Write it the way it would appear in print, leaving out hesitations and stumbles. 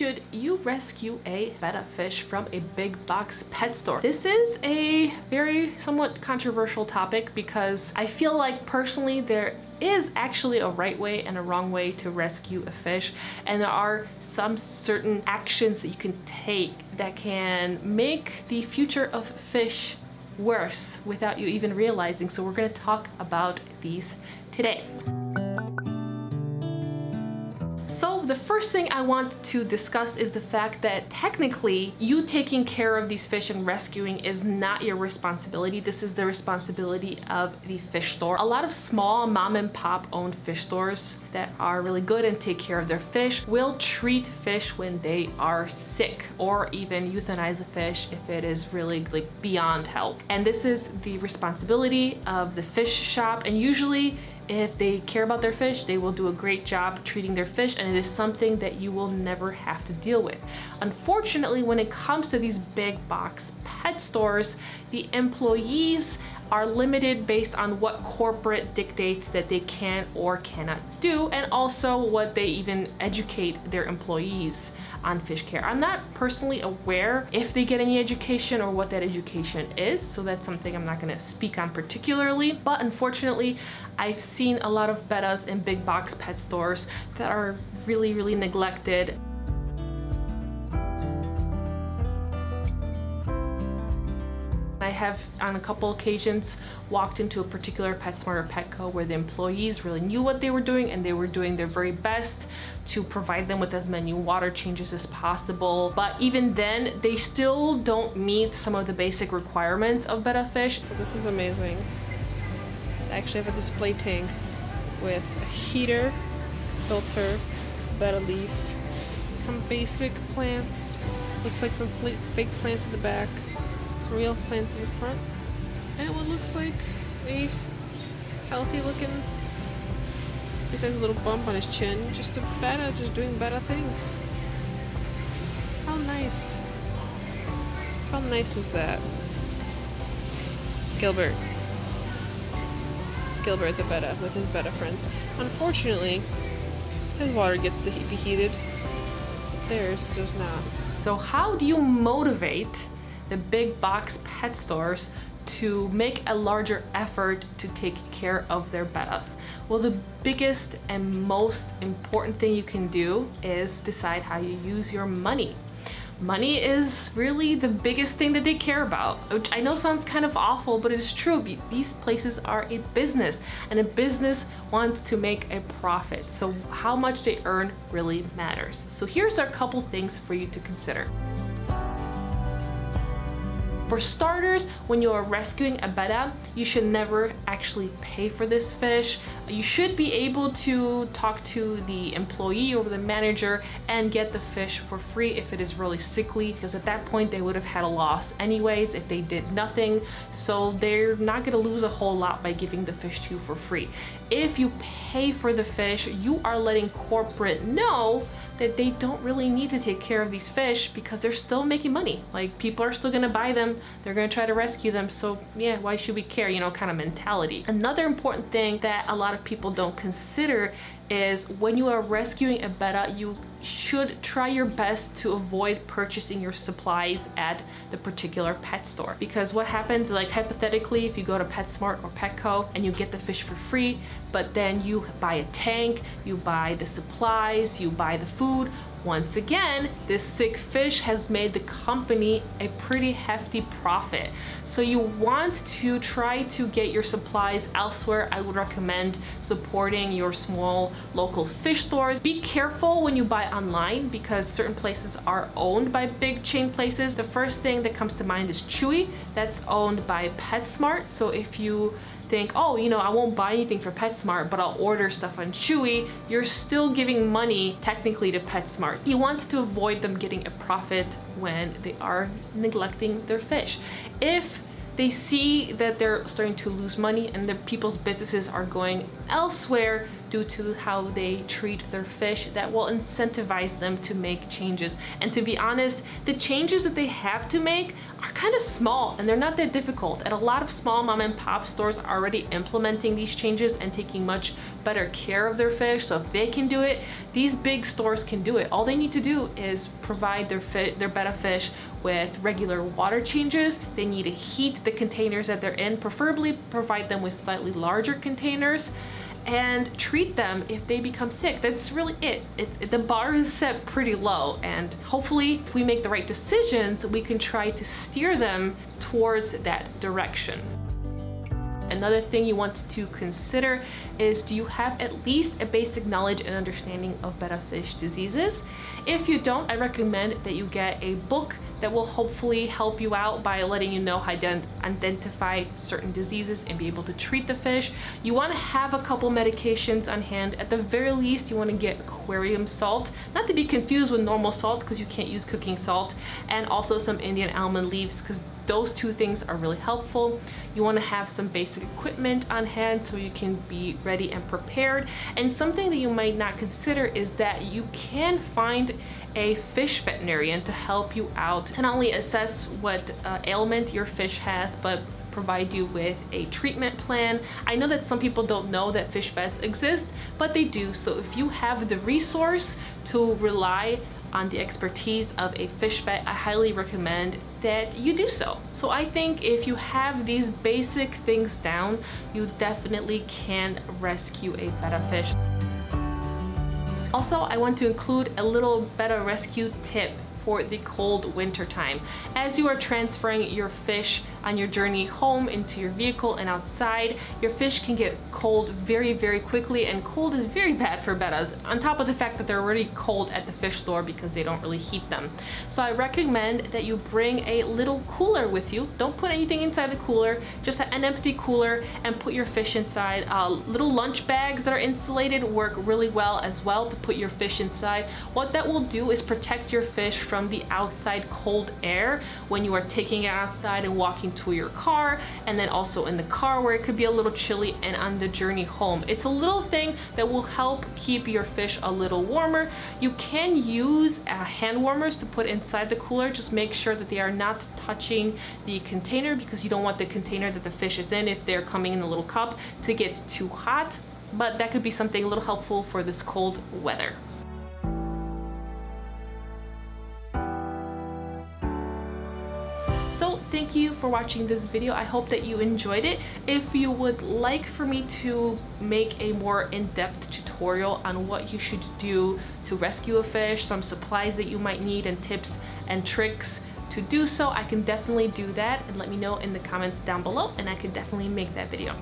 should you rescue a betta fish from a big box pet store? This is a very somewhat controversial topic because I feel like personally there is actually a right way and a wrong way to rescue a fish, and there are some certain actions that you can take that can make the future of fish worse without you even realizing. So we're going to talk about these today. So the first thing I want to discuss is the fact that technically you taking care of these fish and rescuing is not your responsibility. This is the responsibility of the fish store. A lot of small mom and pop owned fish stores that are really good and take care of their fish will treat fish when they are sick, or even euthanize a fish if it is really like beyond help. And this is the responsibility of the fish shop, and usually if they care about their fish, they will do a great job treating their fish, and it is something that you will never have to deal with. Unfortunately, when it comes to these big box pet stores, the employees are limited based on what corporate dictates that they can or cannot do, and also what they even educate their employees on fish care. I'm not personally aware if they get any education or what that education is, so that's something I'm not going to speak on particularly, but unfortunately I've seen a lot of bettas in big box pet stores that are really neglected. I have on a couple occasions walked into a particular PetSmart or Petco where the employees really knew what they were doing, and they were doing their very best to provide them with as many water changes as possible. But even then, they still don't meet some of the basic requirements of betta fish. So this is amazing. I actually have a display tank with a heater, filter, betta leaf, some basic plants, looks like some fake plants in the back, real plants in the front, and what looks like a healthy looking, besides a little bump on his chin, just a betta just doing betta things. How nice. How nice is that? Gilbert the betta with his betta friends. Unfortunately, his water gets to be heated. Theirs does not. So how do you motivate the big box pet stores to make a larger effort to take care of their bettas? Well, the biggest and most important thing you can do is decide how you use your money. Money is really the biggest thing that they care about, which I know sounds kind of awful, but it is true. These places are a business, and a business wants to make a profit. So how much they earn really matters. So here's a couple things for you to consider. For starters, when you are rescuing a betta, you should never actually pay for this fish. You should be able to talk to the employee or the manager and get the fish for free if it is really sickly, because at that point they would have had a loss anyways if they did nothing. So they're not going to lose a whole lot by giving the fish to you for free. If you pay for the fish, you are letting corporate know that they don't really need to take care of these fish because they're still making money. Like, people are still gonna buy them, they're gonna try to rescue them, so yeah, why should we care, you know, kind of mentality. Another important thing that a lot of people don't consider is when you are rescuing a betta, you should try your best to avoid purchasing your supplies at the particular pet store. Because what happens, like hypothetically, if you go to PetSmart or Petco and you get the fish for free, but then you buy a tank, you buy the supplies, you buy the food, once again, this sick fish has made the company a pretty hefty profit. So you want to try to get your supplies elsewhere. I would recommend supporting your small local fish stores. Be careful when you buy online because certain places are owned by big chain places. The first thing that comes to mind is Chewy. That's owned by PetSmart. So if you think, oh, you know, I won't buy anything for PetSmart, but I'll order stuff on Chewy, you're still giving money technically to PetSmart. You want to avoid them getting a profit when they are neglecting their fish. If they see that they're starting to lose money and the people's businesses are going elsewhere due to how they treat their fish that will incentivize them to make changes. And to be honest, the changes that they have to make are kind of small and they're not that difficult. And a lot of small mom and pop stores are already implementing these changes and taking much better care of their fish. So if they can do it, these big stores can do it. All they need to do is provide their betta fish with regular water changes. They need to heat the containers that they're in, preferably provide them with slightly larger containers, and treat them if they become sick. That's really it. The bar is set pretty low, and hopefully if we make the right decisions, we can try to steer them towards that direction. Another thing you want to consider is, do you have at least a basic knowledge and understanding of betta fish diseases? If you don't, I recommend that you get a book that will hopefully help you out by letting you know how to identify certain diseases and be able to treat the fish. You want to have a couple medications on hand. At the very least, you want to get aquarium salt, not to be confused with normal salt because you can't use cooking salt, and also some Indian almond leaves, because those two things are really helpful. You want to have some basic equipment on hand so you can be ready and prepared. And something that you might not consider is that you can find a fish veterinarian to help you out, to not only assess what ailment your fish has, but provide you with a treatment plan. I know that some people don't know that fish vets exist, but they do. So if you have the resource to rely on the expertise of a fish vet, I highly recommend that you do so. So I think if you have these basic things down, you definitely can rescue a betta fish. Also, I want to include a little betta rescue tip for the cold winter time. As you are transferring your fish on your journey home into your vehicle and outside, your fish can get cold very, very quickly, and cold is very bad for bettas, on top of the fact that they're already cold at the fish store because they don't really heat them. So I recommend that you bring a little cooler with you. Don't put anything inside the cooler, just an empty cooler, and put your fish inside. Little lunch bags that are insulated work really well as well to put your fish inside. What that will do is protect your fish from the outside cold air when you are taking it outside and walking to your car, and then also in the car where it could be a little chilly, and on the journey home. It's a little thing that will help keep your fish a little warmer. You can use hand warmers to put inside the cooler. Just make sure that they are not touching the container, because you don't want the container that the fish is in, if they're coming in a little cup, to get too hot. But that could be something a little helpful for this cold weather. So thank you for watching this video. I hope that you enjoyed it. If you would like for me to make a more in-depth tutorial on what you should do to rescue a fish, some supplies that you might need, and tips and tricks to do so, I can definitely do that, and let me know in the comments down below, and I can definitely make that video.